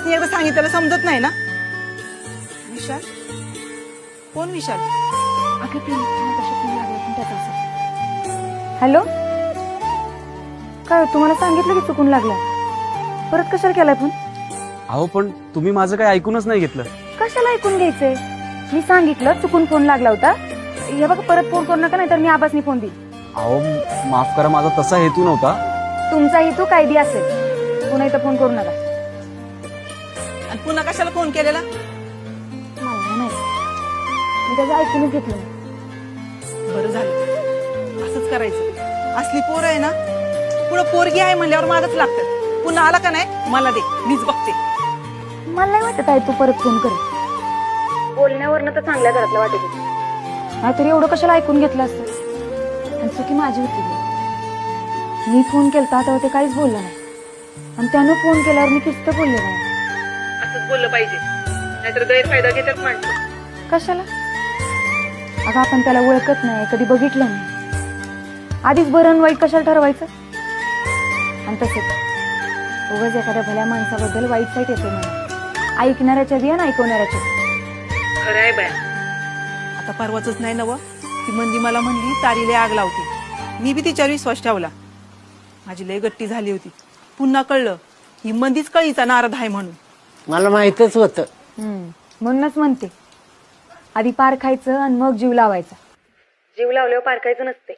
आबासनी एकदा सांगितलं समजत नाही ना? विशाल? कोण विशाल? अगं ते नताशा फोन लागला पण त्याचा असं. हॅलो, काय तुम्हाला सांगितलं की चुकून लागला, परत कशाला केलाय फोन? अहो पण तुम्ही माझं काही ऐकूनच नाही घेतलं. कशाला ऐकून घ्यायचंय? मी सांगितलं चुकून फोन लागला होता, हे बघा परत फोन करू नका नाहीतर मी आबासनी फोन देईन. अहो माफ करा, माझा तसा हेतू नव्हता. तुमचा हेतू कायदी असेल, पुन्हा इथं फोन करू नका. आणि पुन्हा कशाला फोन केलेला? मला नाही माहिती, मी त्याचं ऐकूनच घेतलं नाही. बरं झालं, असंच करायचं. असली पोर आहे ना, पुढं पोरगी आहे म्हणल्यावर मागच लागतात. पुन्हा आला का नाही मला दे, मीच बघते. मला नाही वाटत आहे तू परत फोन कर. बोलण्यावरनं तर चांगल्या घरातलं वाटत होती, नाहीतरी एवढं कशाला ऐकून घेतलं असतं. आणि चुकी माझी होती. मी फोन केलता तेव्हा ते काहीच बोललं नाही, आणि त्यानं फोन केल्यावर मी किस्त बोलले नाही. असंच बोललं पाहिजे, नाहीतर गैरफायदा घेतात माणसं. कशाला? अगं आपण त्याला ओळखत नाही, कधी बघितलं नाही, आधीच बरं आणि वाईट कशाला ठरवायचं? आणि तसंच उगाच एखाद्या भल्या माणसाबद्दल वाईट साईट येते मला, ऐकणाऱ्याच्या बी आणि ऐकवणाऱ्याच्या. खरं आहे बाया. आता परवाच नाही नव, ती मंदी मला म्हणली तारीले आग लावते. मी बी तिच्यावर विश्वास ठेवला. माझी लय गट्टी झाली होती. पुन्हा कळलं ही मंदीच कळीचा नारद आहे म्हणून. मला माहितच होतं. म्हणूनच म्हणते, आधी पार खायचं आणि मग जीव लावायचा. जीव लावल्यावर पार खायचं नसते.